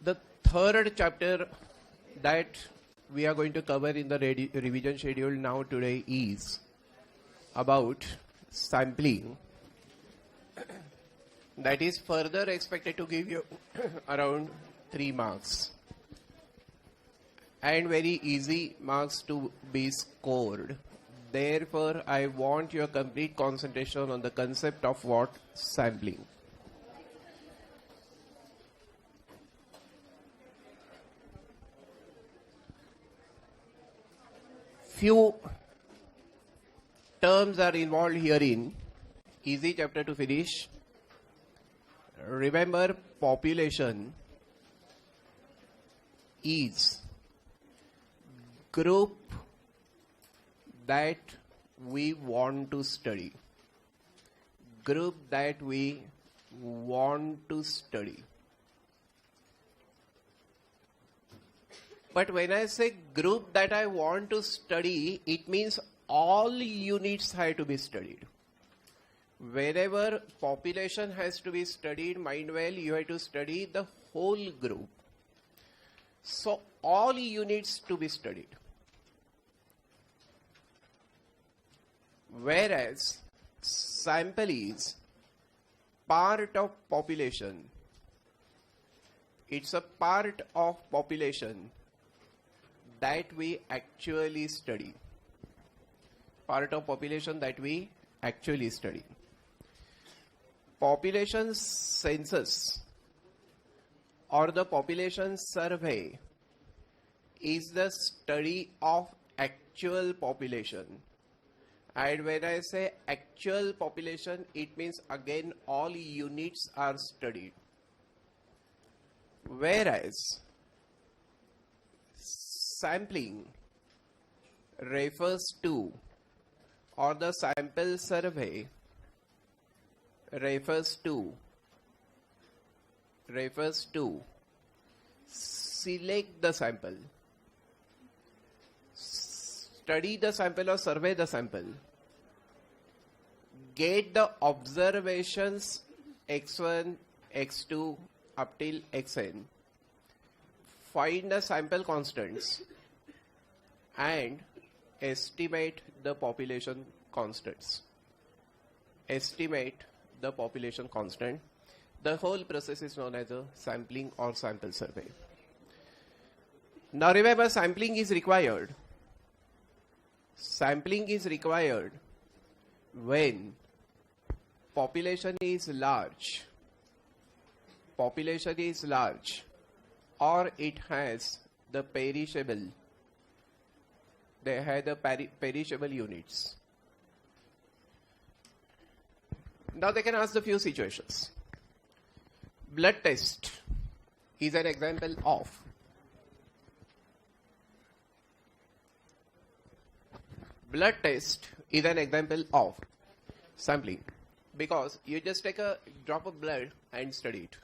The third chapter that we are going to cover in the revision schedule now today is about sampling. That is further expected to give you around 3 marks and very easy marks to be scored. Therefore, I want your complete concentration on the concept of what? Sampling. Few terms are involved herein. Easy chapter to finish. Remember, population is group that we want to study. Group that we want to study. But when I say group that I want to study, it means all units have to be studied. Wherever population has to be studied, mind well, you have to study the whole group. So all units to be studied. Whereas sample is part of population. It's a part of population that we actually study. Part of population that we actually study. Population census or the population survey is the study of actual population. And when I say actual population, it means again all units are studied. Whereas sampling refers to, or the sample survey refers to select the sample, study the sample or survey the sample, get the observations x1, x2 up till xn, find the sample constants and estimate the population constants. Estimate the population constant. The whole process is known as a sampling or sample survey. Now remember, sampling is required. Sampling is required when population is large. Population is large or it has the perishable. They have the perishable units. Now they can ask the few situations. Blood test is an example of. Blood test is an example of sampling because you just take a drop of blood and study it.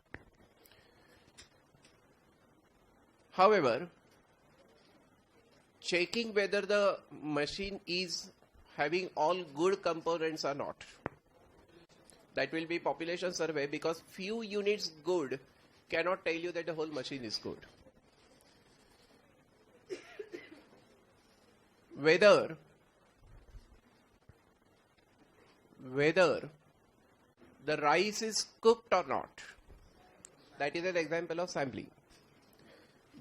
However, checking whether the machine is having all good components or not, that will be population survey, because few units good cannot tell you that the whole machine is good. Whether the rice is cooked or not, that is an example of sampling.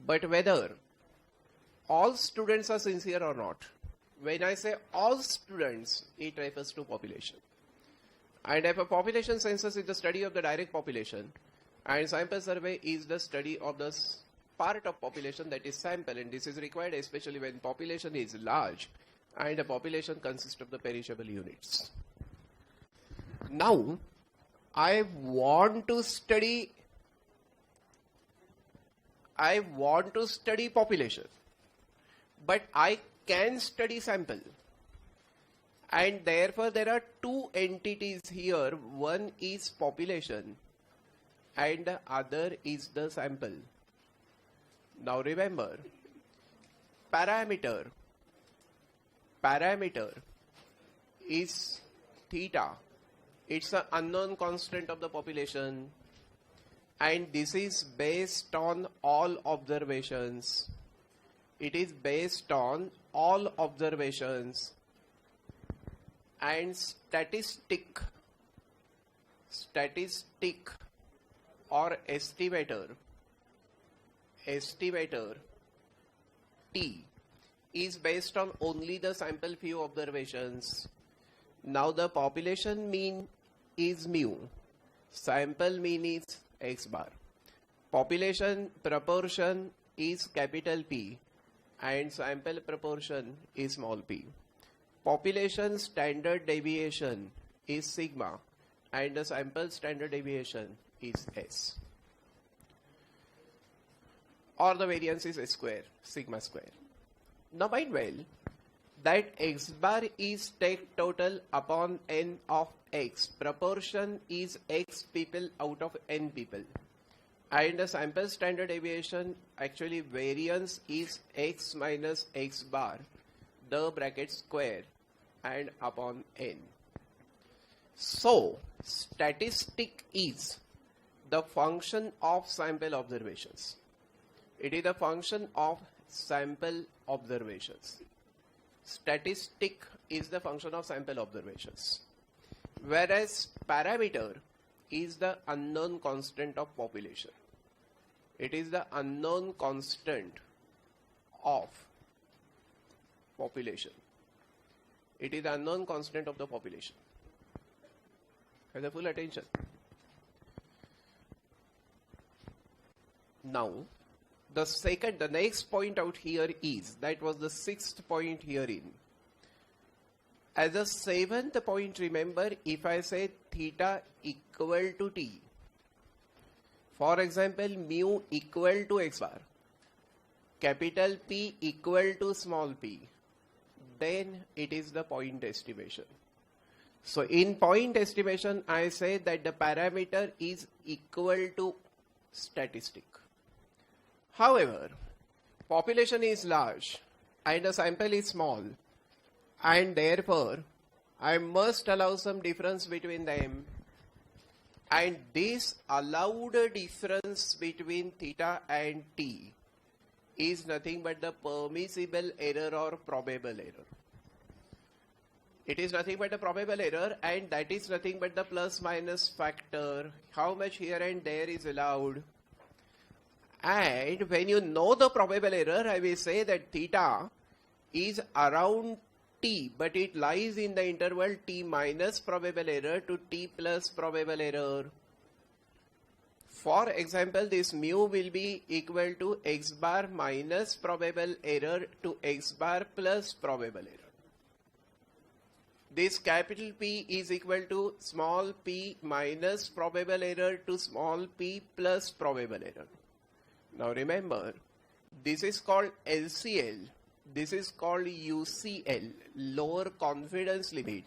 But whether all students are sincere or not, when I say all students, it refers to population. And if a population census is the study of the direct population, and sample survey is the study of the part of population that is sample, and this is required especially when population is large and the population consists of the perishable units. Now, I want to study population, but I can study sample. And therefore, there are two entities here. One is population and the other is the sample. Now remember, parameter is theta. It's an unknown constant of the population and this is based on all observations. It is based on all observations, and statistic or estimator T is based on only the sample few observations. Now the population mean is mu, sample mean is x bar. Population proportion is capital P and sample proportion is small p. Population standard deviation is sigma and the sample standard deviation is s. Or the variance is s square, sigma square. Now mind well that x bar is take total upon n of x. Proportion is x people out of n people. And the sample standard deviation, actually variance is x minus x bar, the bracket square and upon n. So statistic is the function of sample observations. It is a function of sample observations. Statistic is the function of sample observations. Whereas parameter is the unknown constant of population. It is the unknown constant of population. It is the unknown constant of the population. Have the full attention. Now, the next point out here is, that was the sixth point herein. As a seventh point, remember, if I say theta equal to t, for example, mu equal to x bar, capital P equal to small p, then it is the point estimation. So in point estimation, I say that the parameter is equal to statistic. However, population is large and the sample is small, and therefore I must allow some difference between them, and this allowed difference between theta and t is nothing but the permissible error or probable error. It is nothing but the probable error, and that is nothing but the plus minus factor, how much here and there is allowed. And when you know the probable error, I will say that theta is around t, but it lies in the interval t minus probable error to t plus probable error. For example, this mu will be equal to x bar minus probable error to x bar plus probable error. This capital P is equal to small p minus probable error to small p plus probable error. Now remember, this is called LCL, this is called UCL, lower confidence limit,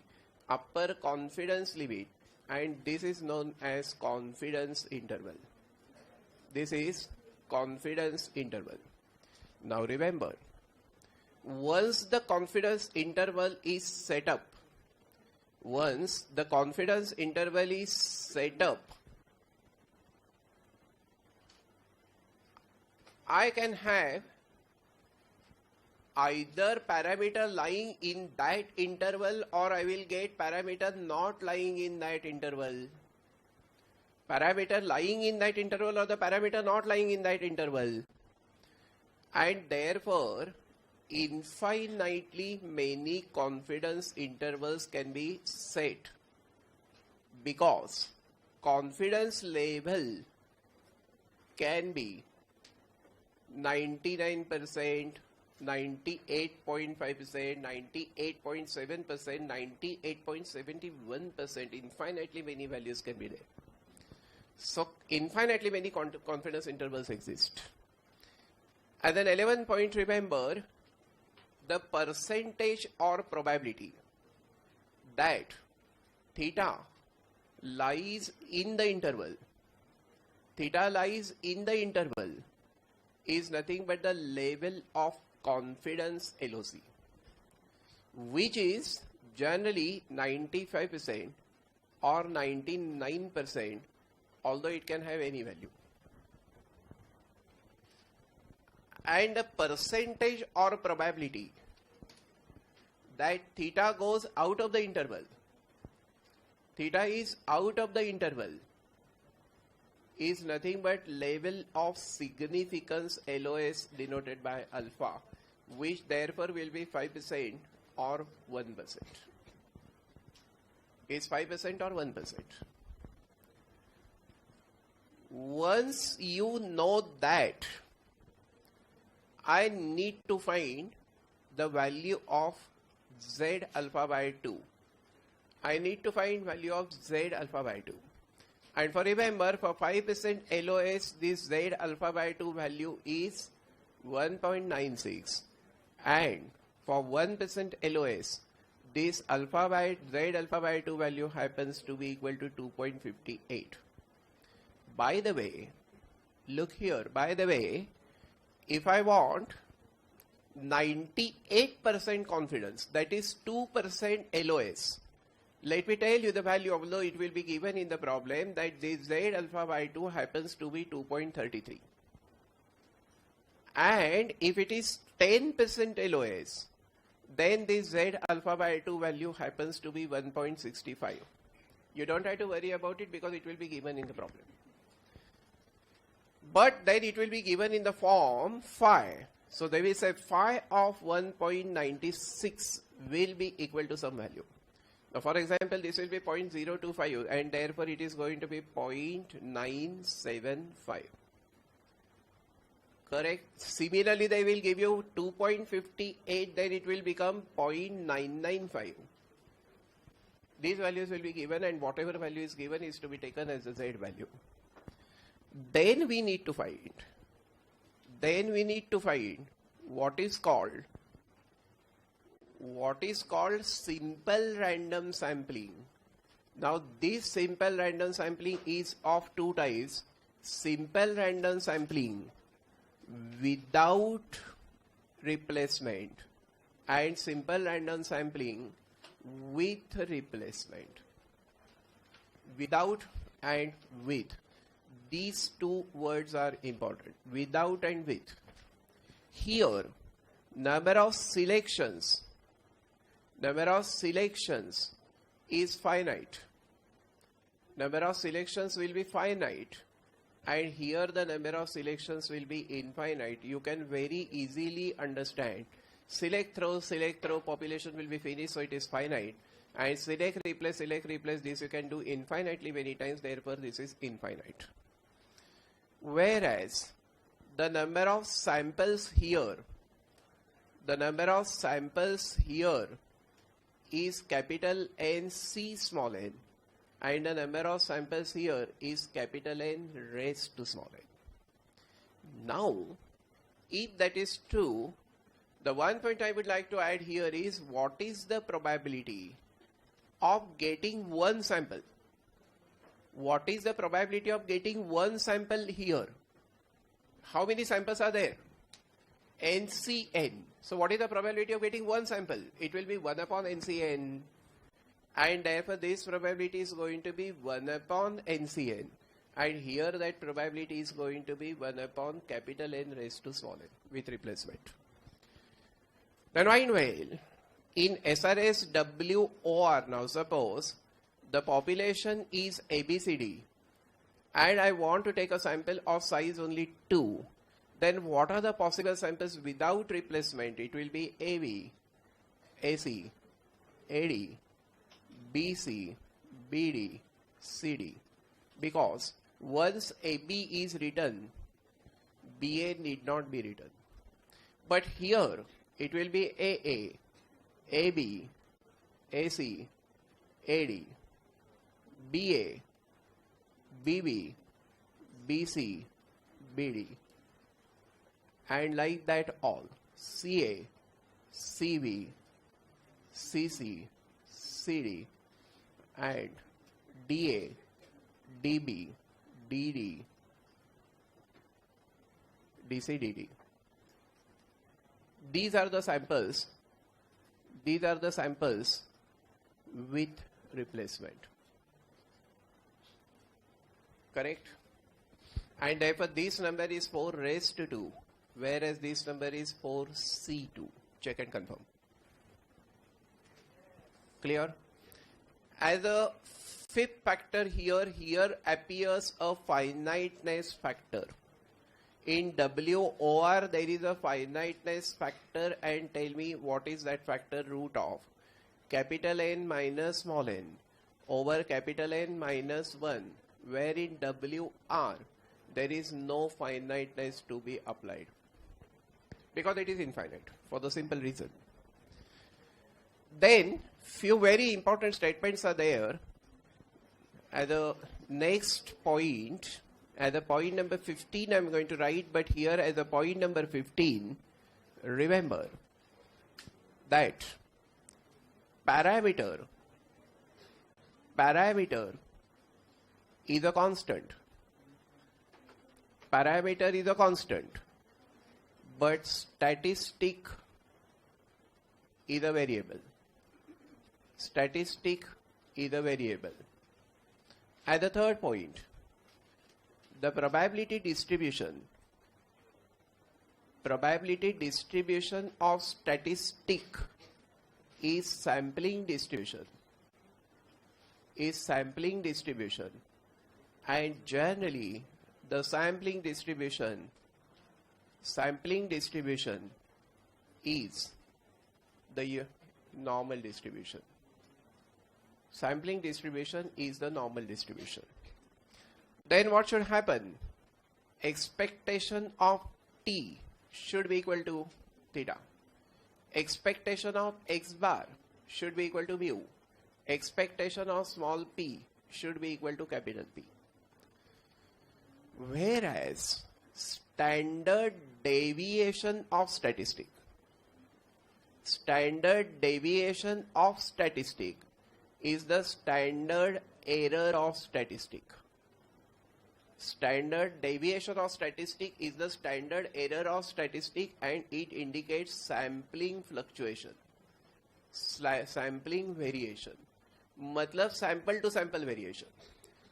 upper confidence limit, and this is known as confidence interval. This is confidence interval. Now remember, once the confidence interval is set up, I can have either parameter lying in that interval, or I will get parameter not lying in that interval. Parameter lying in that interval or the parameter not lying in that interval. And therefore, infinitely many confidence intervals can be set, because confidence level can be 99%, 98.5%, 98.7%, 98.71%, infinitely many values can be there. So infinitely many confidence intervals exist. And then 11 point, remember the percentage or probability that theta lies in the interval. Theta lies in the interval is nothing but the level of confidence LOC, which is generally 95% or 99%, although it can have any value. and a percentage or probability that theta goes out of the interval. Theta is out of the interval is nothing but level of significance LOS denoted by alpha, which therefore will be 5% or 1%. Is 5% or 1%. Once you know that, I need to find the value of Z alpha by 2. I need to find value of Z alpha by 2. And for remember, for 5% LOS, this Z alpha by 2 value is 1.96. And for 1% LOS, this alpha by Z alpha by 2 value happens to be equal to 2.58. By the way, look here, by the way, if I want 98% confidence, that is 2% LOS, let me tell you the value, although it will be given in the problem, that this Z alpha by 2 happens to be 2.33. And if it is 10% LOS, then this Z alpha by 2 value happens to be 1.65. You don't have to worry about it because it will be given in the problem. But then it will be given in the form phi. So they will say phi of 1.96 will be equal to some value. Now for example, this will be 0.025 and therefore it is going to be 0.975. Correct? Similarly, they will give you 2.58, then it will become 0.995. These values will be given and whatever value is given is to be taken as a Z value. Then we need to find what is called simple random sampling. Now this simple random sampling is of two types: simple random sampling without replacement and simple random sampling with replacement. Without and with. These two words are important, without and with. Here, number of selections is finite. Number of selections will be finite, and here the number of selections will be infinite. You can very easily understand. Select, throw, population will be finished, so it is finite. And select, replace, this you can do infinitely many times, therefore this is infinite. Whereas the number of samples here is capital N C small n, and the number of samples here is capital N raised to small n. Now, if that is true, the one point I would like to add here is what is the probability of getting one sample? What is the probability of getting one sample here? How many samples are there? NCN. So what is the probability of getting one sample? It will be 1 upon NCN. And therefore this probability is going to be 1 upon NCN. And here that probability is going to be 1 upon capital N raised to small n with replacement. Now mind well, in SRS WOR, now suppose the population is ABCD and I want to take a sample of size only 2. Then what are the possible samples without replacement? It will be AB, AC, AD, BC, BD, CD. Because once AB is written, BA need not be written. But here it will be AA, AB, AC, AD, BA, BB, BC, BD, and like that all. CA, CB, CC, CD, and DA, DB, DD, DC, DD. These are the samples. These are the samples with replacement. Correct? And therefore this number is 4 raised to 2. whereas this number is for C2. Check and confirm. Clear? As a fifth factor here appears a finiteness factor. In WOR there is a finiteness factor, and tell me what is that factor? Root of capital N minus small n over capital N minus 1, where in WR there is no finiteness to be applied because it is infinite for the simple reason. Then few very important statements are there. At the next point, as a point number 15 I am going to write, but here as a point number 15, remember that parameter is a constant. Parameter is a constant, but statistic is a variable. Statistic is a variable. At the third point, the probability distribution of statistic is sampling distribution. And generally the sampling distribution is the normal distribution. Sampling distribution is the normal distribution. Then what should happen? Expectation of t should be equal to theta. Expectation of x bar should be equal to mu. Expectation of small p should be equal to capital P. Whereas standard deviation of statistic is the standard error of statistic. Standard deviation of statistic is the standard error of statistic, and it indicates sampling fluctuation, sampling variation. Matlab sample to sample variation.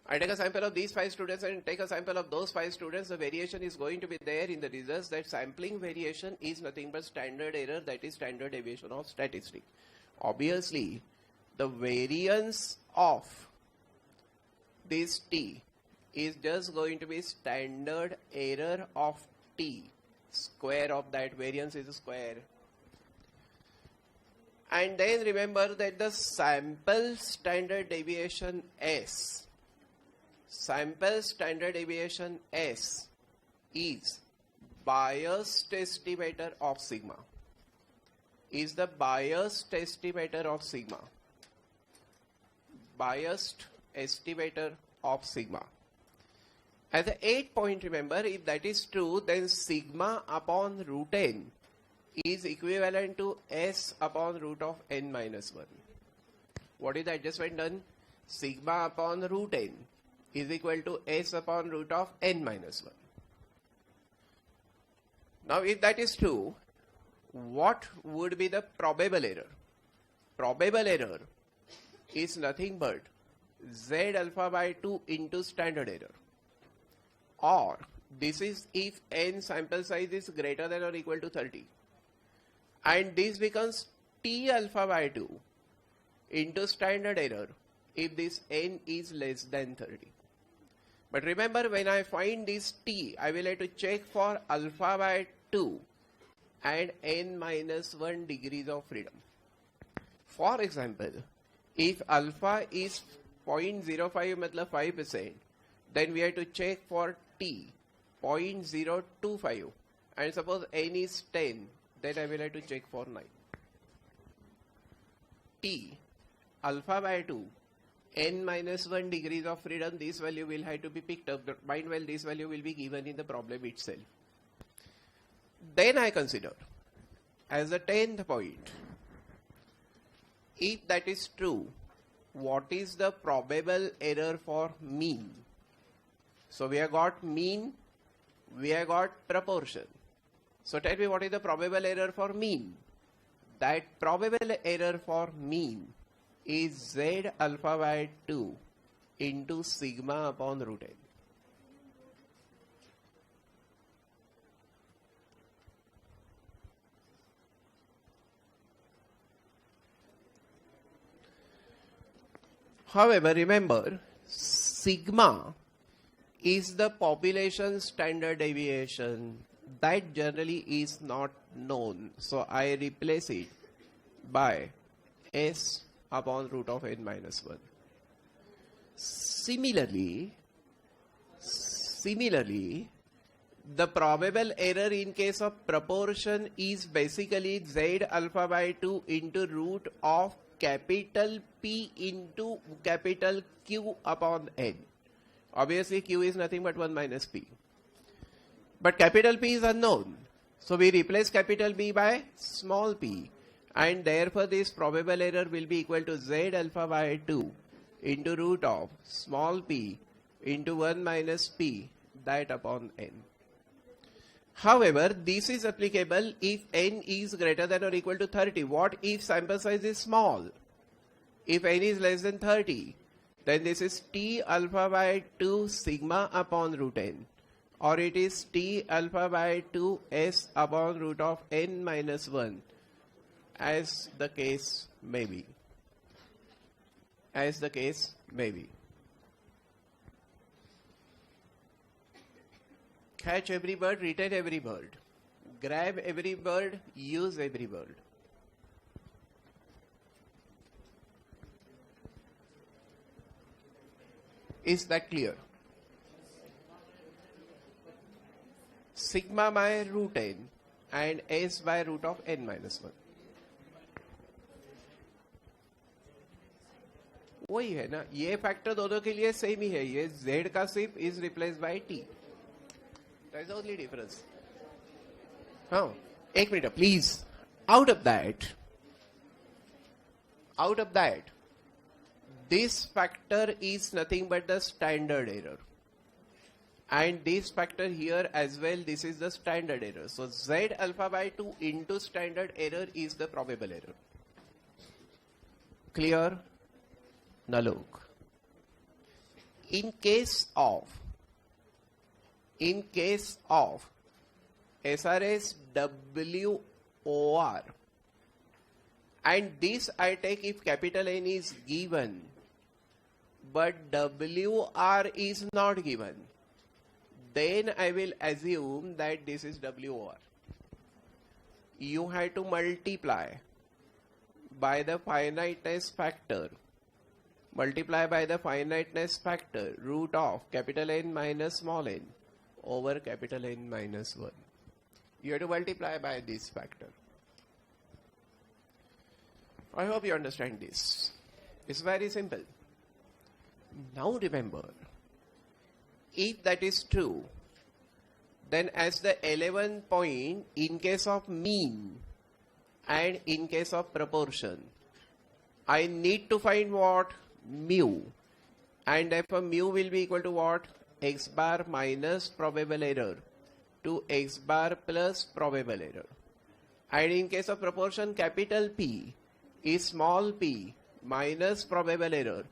I take a sample of these 5 students and take a sample of those 5 students, the variation is going to be there in the results. That sampling variation is nothing but standard error, that is standard deviation of statistic. Obviously, the variance of this t is just going to be standard error of t. Square of that variance is a square. And then remember that the sample standard deviation S is biased estimator of sigma. Is the biased estimator of sigma. Biased estimator of sigma. At the 8th point, remember, if that is true, then sigma upon root n is equivalent to S upon root of n minus 1. What is the adjustment done? Sigma upon root n is equal to S upon root of n minus 1. Now, if that is true, what would be the probable error? Probable error is nothing but Z alpha by 2 into standard error. Or this is if n sample size is greater than or equal to 30. And this becomes T alpha by 2 into standard error if this n is less than 30. But remember, when I find this T, I will have to check for alpha by 2 and n minus 1 degrees of freedom. For example, if alpha is 0.05 matlab 5%, then we have to check for T 0.025, and suppose n is 10, then I will have to check for 9. T alpha by 2 n minus 1 degrees of freedom, this value will have to be picked up. Mind well, this value will be given in the problem itself. Then I consider as the 10th point, if that is true, what is the probable error for mean? So we have got mean, we have got proportion. So tell me, what is the probable error for mean? That probable error for mean is Z alpha by 2 into sigma upon root n. However, remember, sigma is the population standard deviation. That generally is not known. So I replace it by S upon root of n minus 1. Similarly, the probable error in case of proportion is basically Z alpha by 2 into root of capital P into capital Q upon N. Obviously, Q is nothing but 1 minus P. But capital P is unknown. So we replace capital P by small p. And therefore, this probable error will be equal to Z alpha by 2 into root of small p into 1 minus p, that upon N. However, this is applicable if N is greater than or equal to 30. What if sample size is small? If N is less than 30, then this is T alpha by 2 sigma upon root N. Or it is T alpha by 2 S upon root of N minus 1, as the case may be. As the case may be. Catch every bird, retain every bird. Grab every bird, use every bird. Is that clear? Sigma by root n and S by root of n minus 1. वही है ना, ये factor दोनों के लिए same ही है. ये z का सिर्फ is replaced by t. That is the only difference. हाँ, एक minute please. Out of that, this factor is nothing but the standard error. And this factor here as well, this is the standard error. So Z alpha by 2 into standard error is the probable error. Clear? Now look. In case of SRS WOR, and this I take if capital N is given, but WR is not given, then I will assume that this is WOR. You have to multiply by the finiteness factor. Multiply by the finiteness factor root of capital N minus small n over capital N minus 1. You have to multiply by this factor. I hope you understand this. It's very simple. Now remember, if that is true, then as the 11th point, in case of mean and in case of proportion, I need to find what? Mu. And therefore mu will be equal to what? X bar minus probable error to X bar plus probable error. And in case of proportion, capital P is small p minus probable error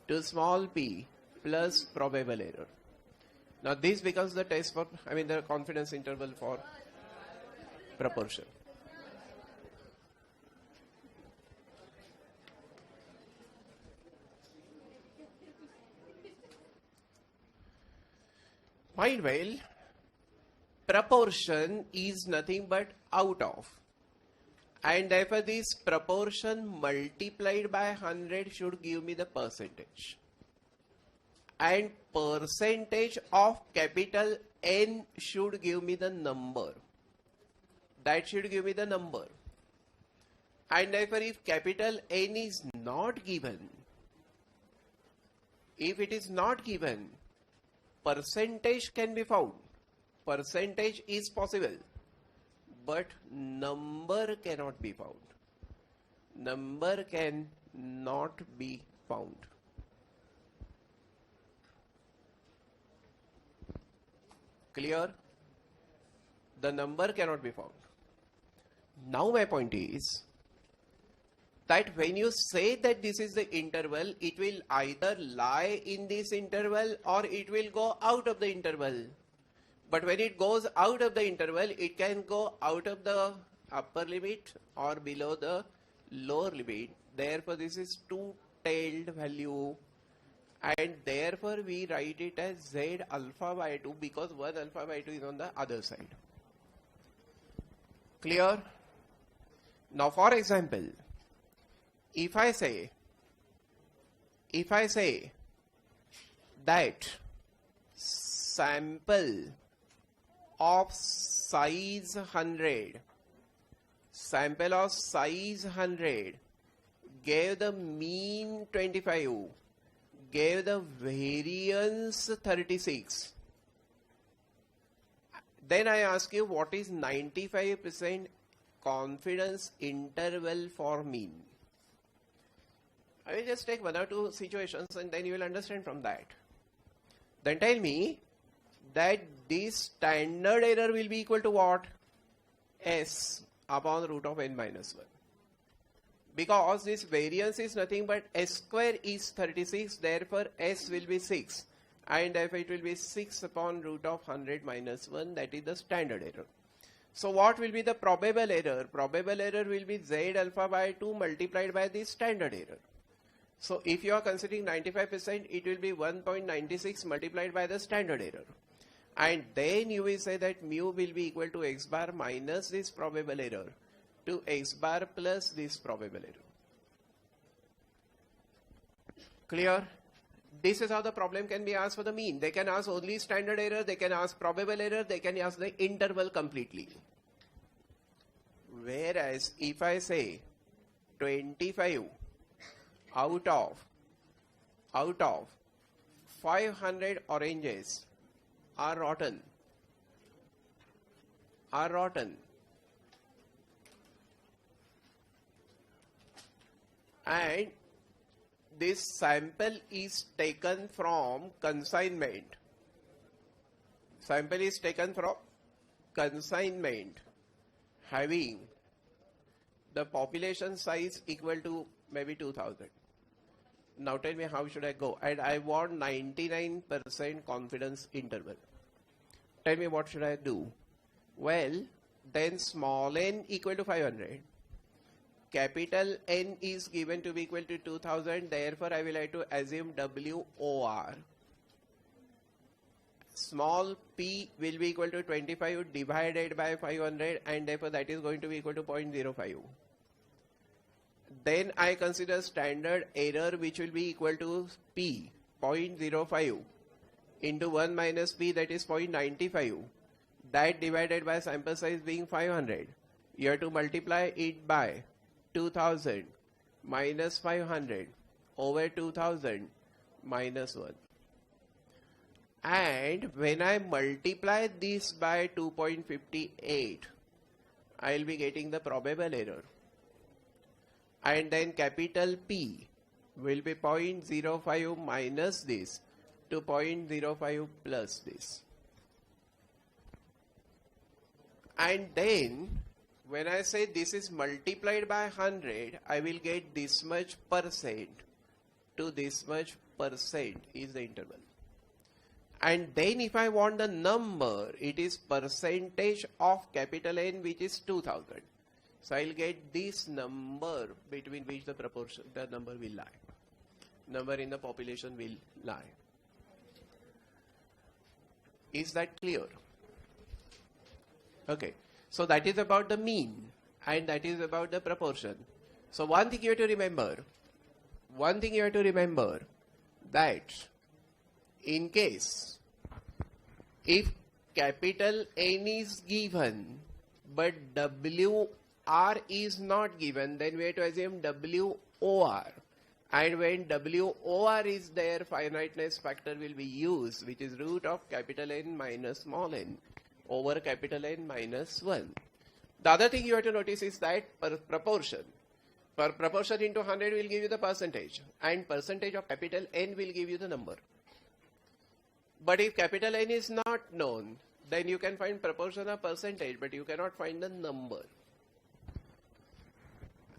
to small p plus probable error. Now this becomes the test for, the confidence interval for proportion. Mind well, proportion is nothing but out of. And therefore this proportion multiplied by 100 should give me the percentage. And percentage of capital N should give me the number. That should give me the number. And therefore if capital N is not given, if it is not given, percentage can be found. Percentage is possible. But number cannot be found. Number can not be found. Clear? The number cannot be found. Now my point is that when you say that this is the interval, it will either lie in this interval or it will go out of the interval. But when it goes out of the interval, it can go out of the upper limit or below the lower limit. Therefore, this is two-tailed value and therefore we write it as Z alpha by 2 because 1 alpha by 2 is on the other side. Clear? Now for example, if I say that sample of size 100 gave the mean 25, gave the variance 36, then I ask you what is 95% confidence interval for mean. I will just take one or two situations and then you will understand from that. Then tell me that this standard error will be equal to what? S upon root of n minus 1. Because this variance is nothing but s square is 36, therefore s will be 6. And if it will be 6 upon root of 100 minus 1, that is the standard error. So what will be the probable error? Probable error will be Z alpha by 2 multiplied by the standard error. So if you are considering 95%, it will be 1.96 multiplied by the standard error. And then you will say that mu will be equal to x bar minus this probable error to x bar plus this probable error. Clear? This is how the problem can be asked for the mean. They can ask only standard error, they can ask probable error, they can ask the interval completely. Whereas if I say 25 out of 500 oranges are rotten, and this sample is taken from consignment. Having the population size equal to maybe 2000. Now tell me how should I go? And I want 99% confidence interval. Tell me what should I do? Well, then small n equal to 500. Capital N is given to be equal to 2000. Therefore, I will have to assume WOR. Small p will be equal to 25 divided by 500 and therefore that is going to be equal to 0.05. Then I consider standard error which will be equal to p 0.05 into 1 minus p, that is 0.95. That divided by sample size being 500. You have to multiply it by 2000 minus 500 over 2000 minus 1. And when I multiply this by 2.58, I will be getting the probable error. And then capital P will be 0.05 minus this to 0.05 plus this. And then when I say this is multiplied by 100, I will get this much percent to this much percent is the interval. And then if I want the number, it is percentage of capital N, which is 2000. So I'll get this number between which the proportion, the number will lie. Number in the population will lie. Is that clear? Okay. So that is about the mean and that is about the proportion. So one thing you have to remember, that in case if capital N is given but WR is not given, then we have to assume WOR. And when WOR is there, finiteness factor will be used, which is root of capital N minus small n over capital N minus 1. The other thing you have to notice is that proportion. Proportion into 100 will give you the percentage, and percentage of capital N will give you the number. But if capital N is not known, then you can find proportion of percentage, but you cannot find the number.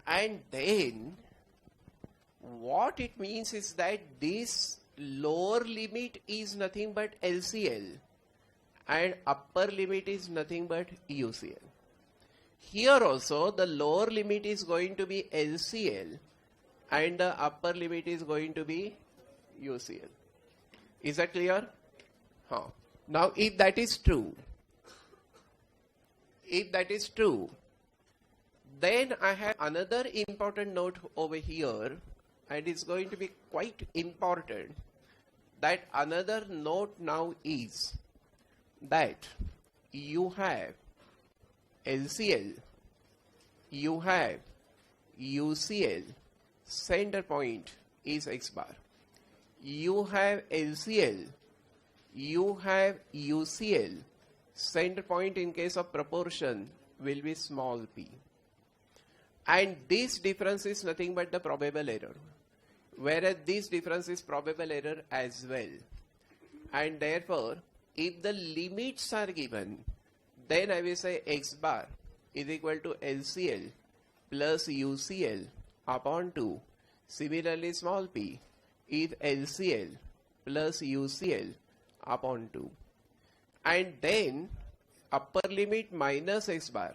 And then what it means is that this lower limit is nothing but LCL and upper limit is nothing but UCL. Here also the lower limit is going to be LCL and the upper limit is going to be UCL. Is that clear? Huh. Now, if that is true, then I have another important note over here, and it's going to be quite important. That another note now is that you have LCL, you have UCL, center point is X bar. You have LCL, you have UCL, center point in case of proportion will be small p. And this difference is nothing but the probable error. Whereas this difference is probable error as well. And therefore, if the limits are given, then I will say X bar is equal to LCL plus UCL upon 2. Similarly, small p is LCL plus UCL upon 2. And then upper limit minus X bar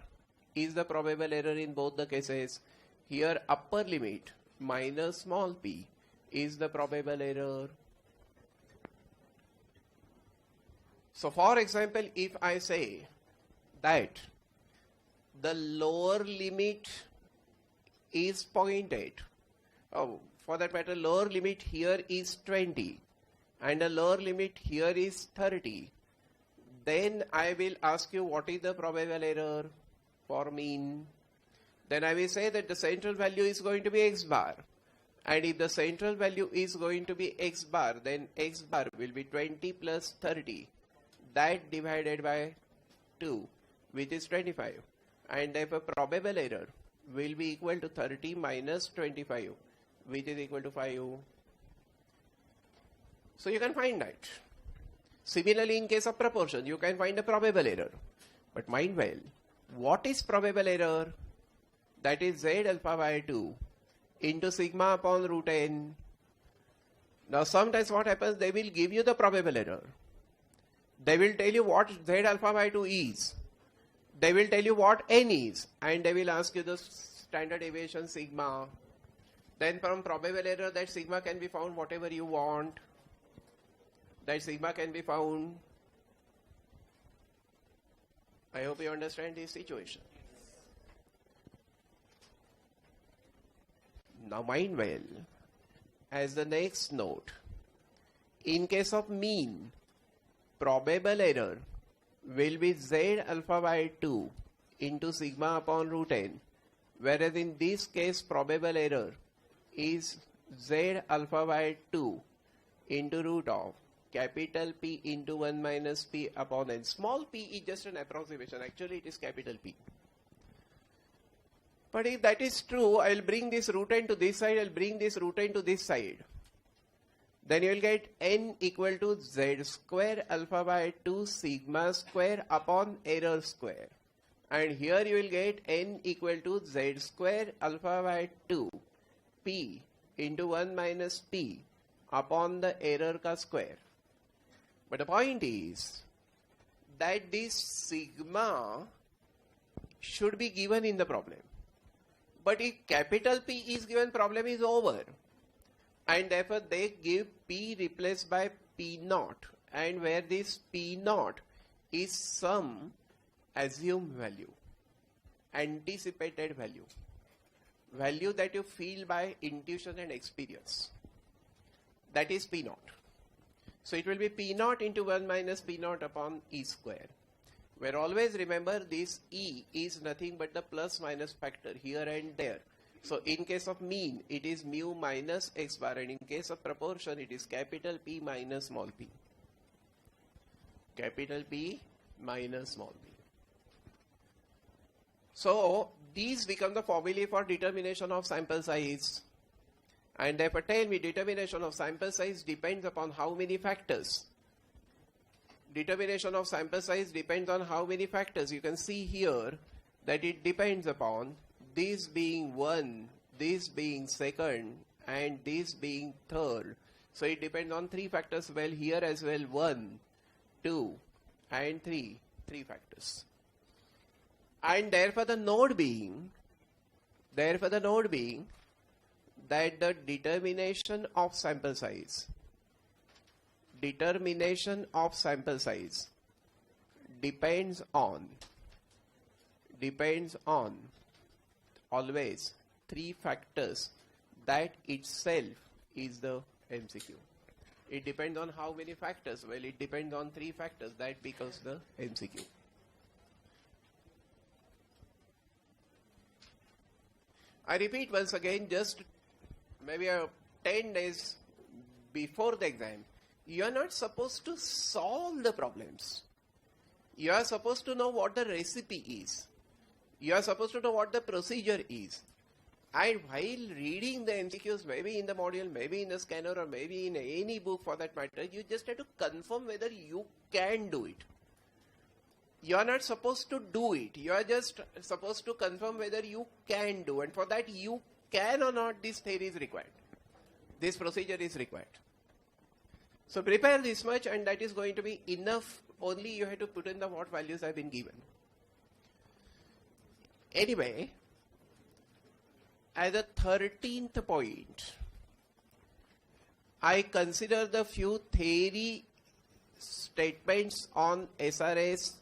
is the probable error in both the cases. Here upper limit minus small p is the probable error. So for example, if I say that the lower limit is 0.8, for that matter lower limit here is 20 and the lower limit here is 30, then I will ask you what is the probable error for mean. Then I will say that the central value is going to be X bar. And if the central value is going to be X bar, then X bar will be 20 plus 30. That divided by 2, which is 25. And therefore probable error will be equal to 30 minus 25, which is equal to 5. So you can find that. Similarly, in case of proportion, you can find a probable error. But mind well, what is probable error? That is Z alpha by 2 into sigma upon root n. Now sometimes what happens, they will give you the probable error. They will tell you what Z alpha by 2 is. They will tell you what n is. And they will ask you the standard deviation sigma. Then from probable error, that sigma can be found whatever you want. That sigma can be found. I hope you understand this situation. Now mind well, as the next note, in case of mean, probable error will be Z alpha by 2 into sigma upon root n, whereas in this case probable error is Z alpha by 2 into root of capital P into 1 minus P upon n. Small p is just an approximation, actually it is capital P. But if that is true, I will bring this root n to this side, I will bring this root n to this side. Then you will get n equal to Z square alpha by 2 sigma square upon error square. And here you will get n equal to Z square alpha by 2 P into 1 minus P upon the error ka square. But the point is that this sigma should be given in the problem. But if capital P is given, problem is over. And therefore they give P replaced by P naught. And where this P naught is some assumed value, anticipated value, value that you feel by intuition and experience. That is P naught. So it will be P naught into 1 minus P naught upon E square. Where always remember this E is nothing but the plus minus factor here and there. So in case of mean, it is mu minus X bar, and in case of proportion, it is capital P minus small p. Capital P minus small p. So these become the formulae for determination of sample size. And therefore tell me, determination of sample size depends upon how many factors? Determination of sample size depends on how many factors? You can see here that it depends upon this being 1, this being second, and this being third. So it depends on 3 factors. Well, here as well, 1, 2, and 3 factors. And therefore the node being that the determination of sample size determination of sample size depends on always three factors. That itself is the MCQ. It depends on how many factors? Well, it depends on three factors. That becomes the MCQ. I repeat once again, just maybe 10 days before the exam, you are not supposed to solve the problems. You are supposed to know what the recipe is. You are supposed to know what the procedure is. And while reading the MCQs, maybe in the module, maybe in the scanner, or maybe in any book for that matter, you just have to confirm whether you can do it. You are not supposed to do it. You are just supposed to confirm whether you can do. And for that, you can or not, this theory is required. This procedure is required. So prepare this much, and that is going to be enough. Only you have to put in the what values have been given. Anyway, as a 13th point, I consider the few theory statements on SRS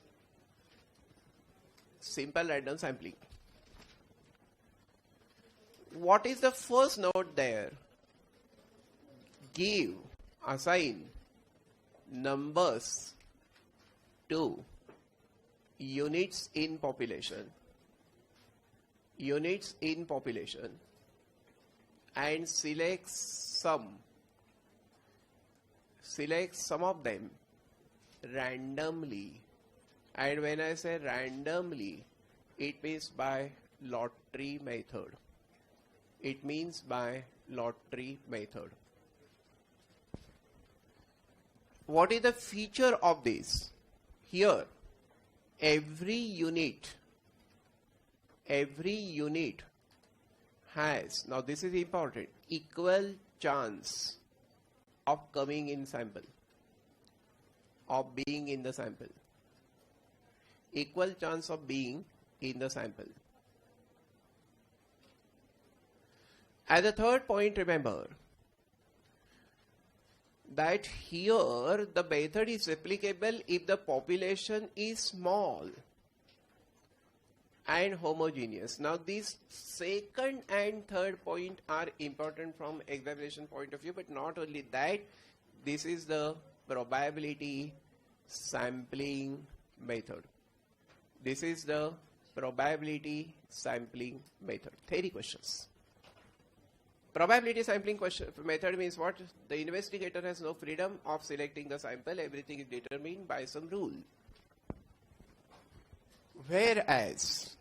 simple random sampling. What is the first note there? Give, assign numbers to units in population. Units in population, and select some of them randomly. And when I say randomly, it means by lottery method. It means by lottery method. What is the feature of this? Here, every unit has, now this is important, equal chance of coming in sample, of being in the sample. Equal chance of being in the sample. As a third point, remember that here the method is applicable if the population is small and homogeneous. Now these second and third point are important from examination point of view, but not only that, this is the probability sampling method. This is the probability sampling method. Theory questions. Probability sampling method means what? The investigator has no freedom of selecting the sample. Everything is determined by some rule. Whereas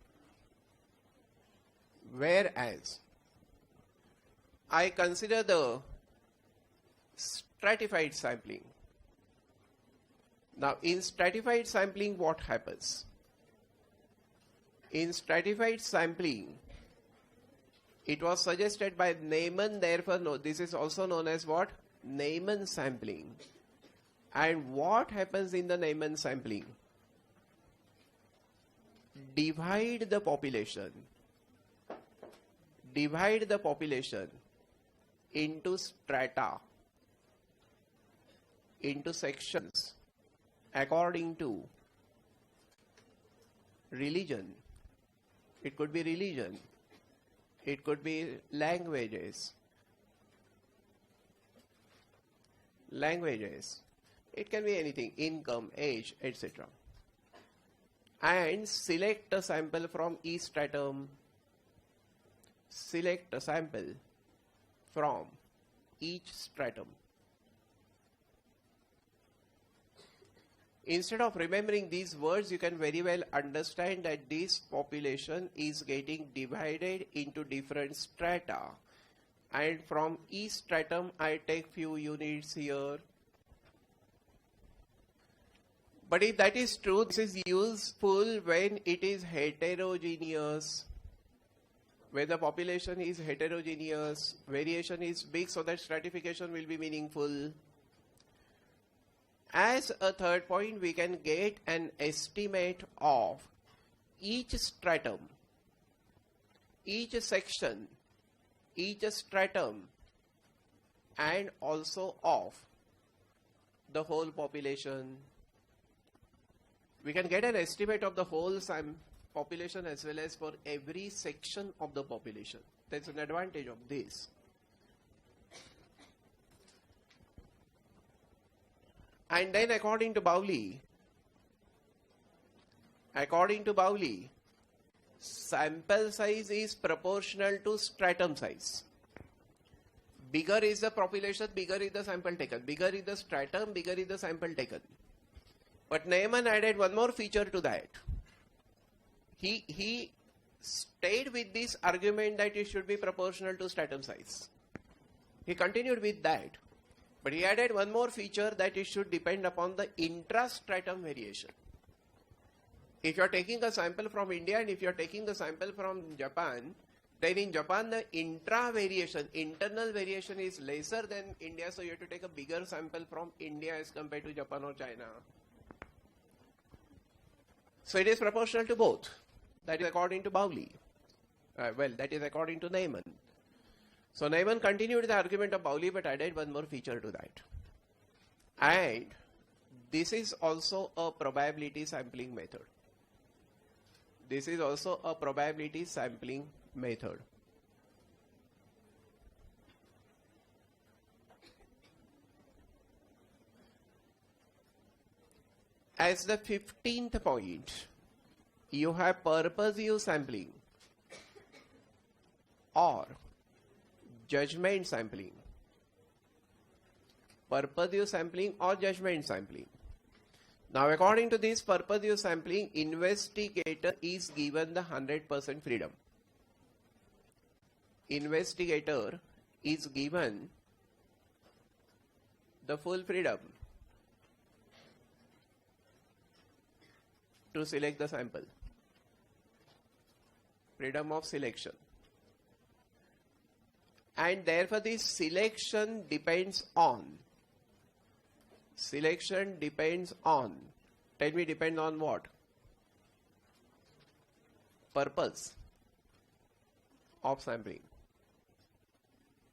I consider the stratified sampling. Now in stratified sampling, what happens? In stratified sampling, it was suggested by Neyman, therefore no, this is also known as what? Neyman sampling. And what happens in the Neyman sampling? Divide the population into strata, into sections according to religion. It could be religion. It could be languages. It can be anything, income, age, etc. And select a sample from each stratum. Select a sample from each stratum. Instead of remembering these words, you can very well understand that this population is getting divided into different strata. And from each stratum, I take few units here. But if that is true, this is useful when it is heterogeneous. When the population is heterogeneous, variation is big, so that stratification will be meaningful. As a third point, we can get an estimate of each stratum, each section, each stratum, and also of the whole population. We can get an estimate of the whole population as well as for every section of the population. That's an advantage of this. And then according to Bowley, sample size is proportional to stratum size. Bigger is the population, bigger is the sample taken. Bigger is the stratum, bigger is the sample taken. But Neyman added one more feature to that. He stayed with this argument that it should be proportional to stratum size. He continued with that. But he added one more feature, that it should depend upon the intrastratum variation. If you are taking a sample from India and if you are taking the sample from Japan, then in Japan the internal variation is lesser than India, so you have to take a bigger sample from India as compared to Japan or China. So it is proportional to both. That is according to Bowley. That is according to Neyman. So Neyman continued the argument of Bowley but added one more feature to that. And this is also a probability sampling method. This is also a probability sampling method. As the 15th point, you have purposive sampling or judgment sampling. Purposive sampling or judgment sampling. Now according to this purposive sampling, investigator is given the 100% freedom. Investigator is given the full freedom to select the sample. Freedom of selection. And therefore this selection depends on. Tell me, depend on what? Purpose of sampling.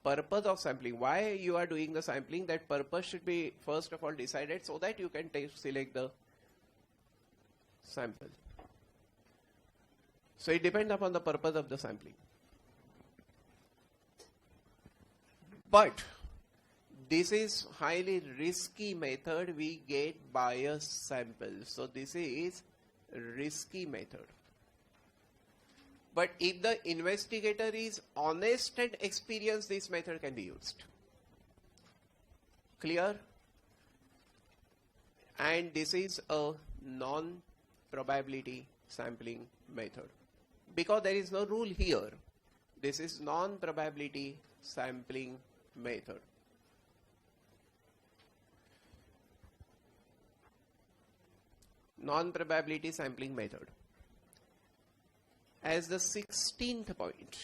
Purpose of sampling. Why you are doing the sampling? That purpose should be first of all decided so that you can select the sample. So it depends upon the purpose of the sampling. But this is highly risky method. We get biased samples. So this is risky method. But if the investigator is honest and experienced, this method can be used. Clear? And this is a non-probability sampling method. Because there is no rule here. This is non-probability sampling method. Non-probability sampling method. As the 16th point,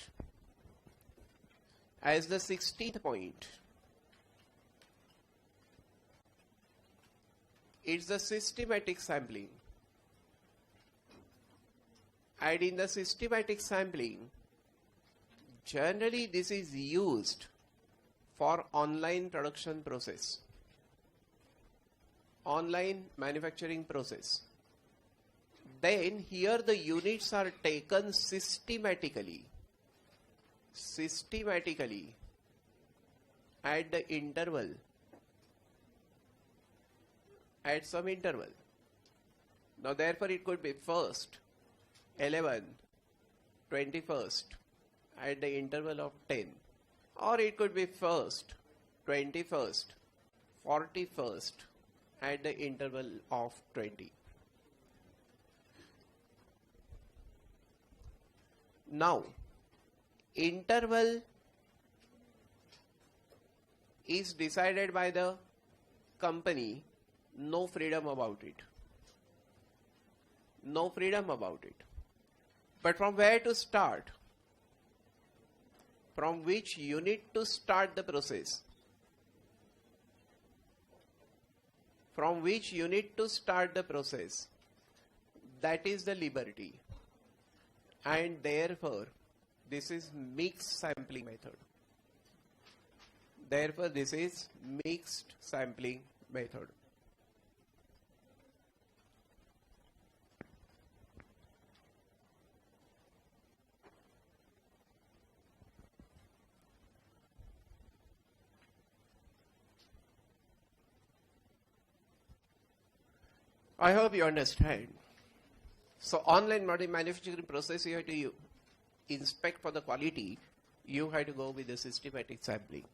it's the systematic sampling. And in the systematic sampling, generally this is used for online production process, online manufacturing process. Then here the units are taken systematically at the interval, at some interval. Now therefore it could be first, 11, 21st at the interval of 10, or it could be first, 21st, 41st at the interval of 20. Now, interval is decided by the company, no freedom about it. No freedom about it. But from where to start? From which unit to start the process? From which unit to start the process? That is the liberty. And therefore, this is mixed sampling method. Therefore, this is mixed sampling method. I hope you understand. So online manufacturing process, you have to inspect for the quality, you have to go with the systematic sampling.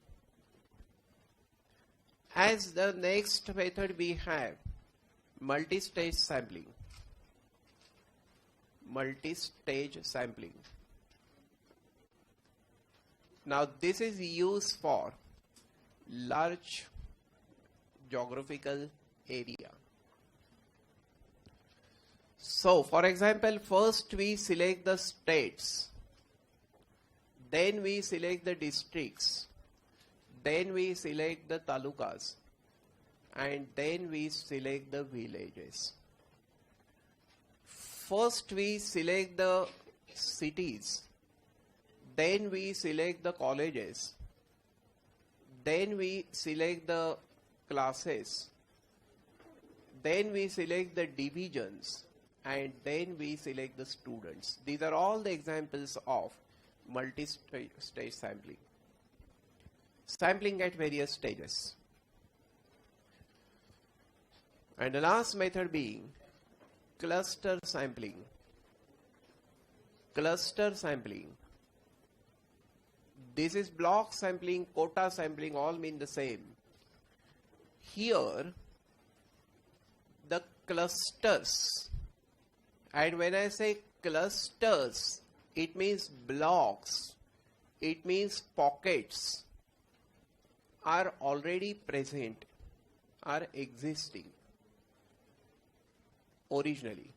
As the next method we have multi-stage sampling. Multi-stage sampling. Now this is used for large geographical area. So for example, first we select the states, then we select the districts, then we select the talukas, and then we select the villages. First we select the cities, then we select the colleges, then we select the classes, then we select the divisions, and then we select the students. These are all the examples of multi-stage sampling. Sampling at various stages. And the last method being cluster sampling. Cluster sampling. This is block sampling, quota sampling, all mean the same. Here, the clusters, and when I say clusters, it means blocks, it means pockets, are already present, are existing originally.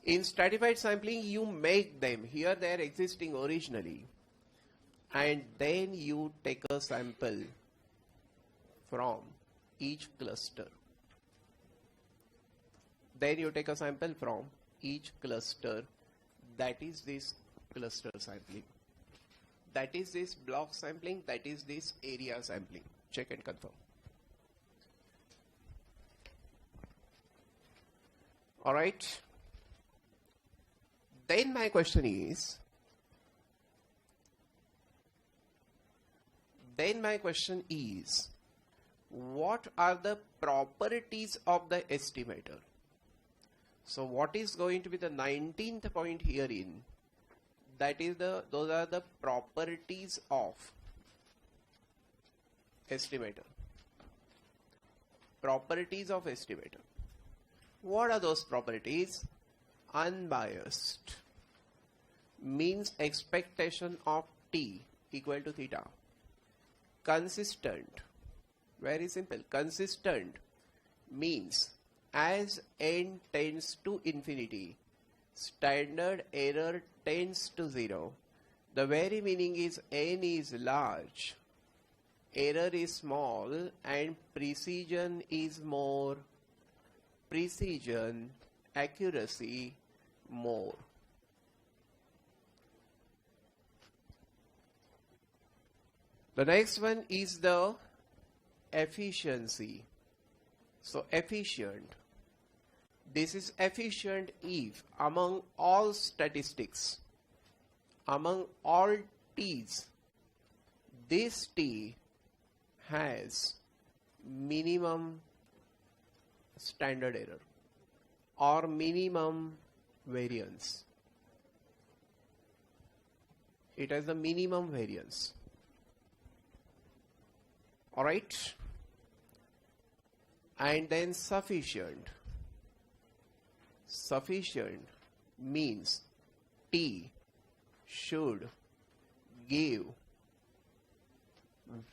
In stratified sampling, you make them. Here they are existing originally. And then you take a sample from each cluster. Then you take a sample from each cluster. That is this cluster sampling. That is this block sampling. That is this area sampling. Check and confirm. All right. Then my question is, what are the properties of the estimator? So what is going to be the 19th point herein? That is those are the properties of estimator. Properties of estimator. What are those properties? Unbiased means expectation of t equal to theta. Consistent, very simple. Consistent means as n tends to infinity, standard error tends to 0. The very meaning is n is large, error is small, and precision is more. Precision, accuracy more. The next one is the efficiency. So efficient. This is efficient if among all statistics, among all t's, this t has minimum standard error or minimum variance. It has the minimum variance. All right. And then sufficient. Sufficient means t should give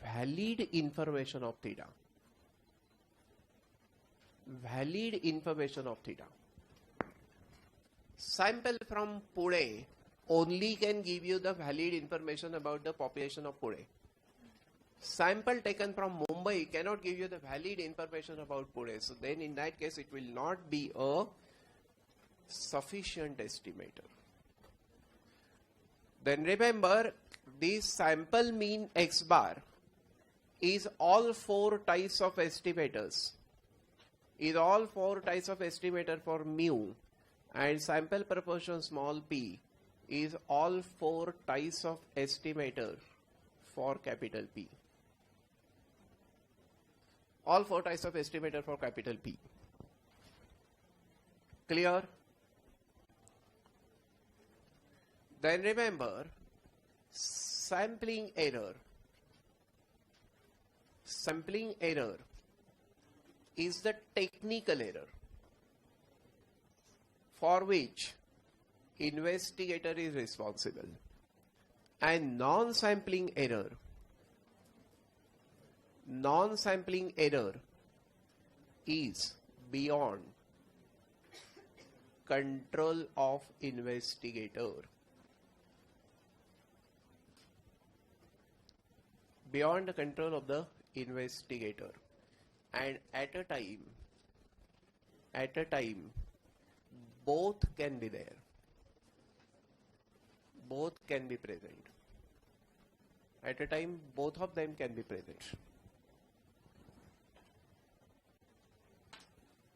valid information of theta. Valid information of theta. Sample from Pune only can give you the valid information about the population of Pune. Sample taken from Mumbai cannot give you the valid information about Pune. So then in that case it will not be a sufficient estimator. Then remember, this sample mean x bar is all 4 types of estimators. Is all 4 types of estimator for mu, and sample proportion small p is all 4 types of estimator for capital P. All 4 types of estimator for capital P. Clear? Then remember, sampling error. Sampling error is the technical error for which investigator is responsible, and non-sampling error is beyond control of investigator. Beyond the control of the investigator, and at a time both can be there, both can be present. At a time both of them can be present.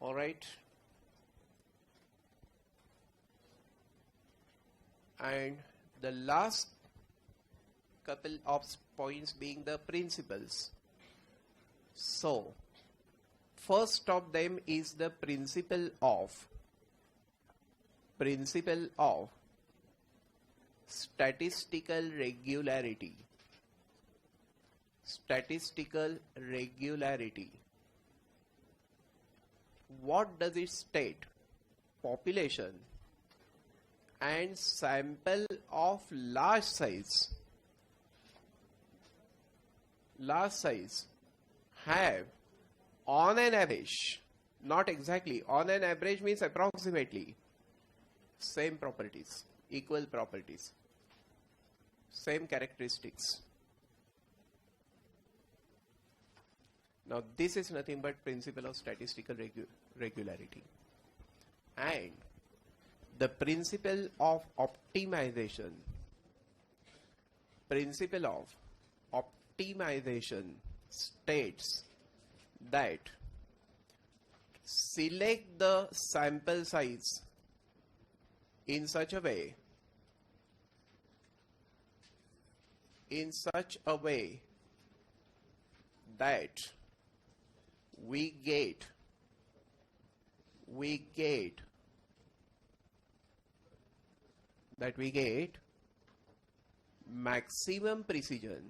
All right. And the last couple of points being the principles. So first of them is the principle of statistical regularity. Statistical regularity. What does it state? Population and sample of large size have on an average, not exactly, on an average means approximately, same properties, equal properties, same characteristics. Now this is nothing but principle of statistical regularity. And the principle of optimization states that select the sample size in such a way that we get maximum precision,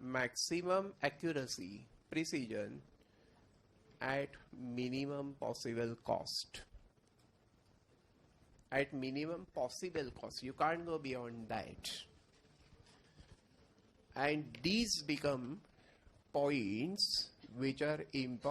maximum accuracy, precision at minimum possible cost. At minimum possible cost. You can't go beyond that. And these become points which are important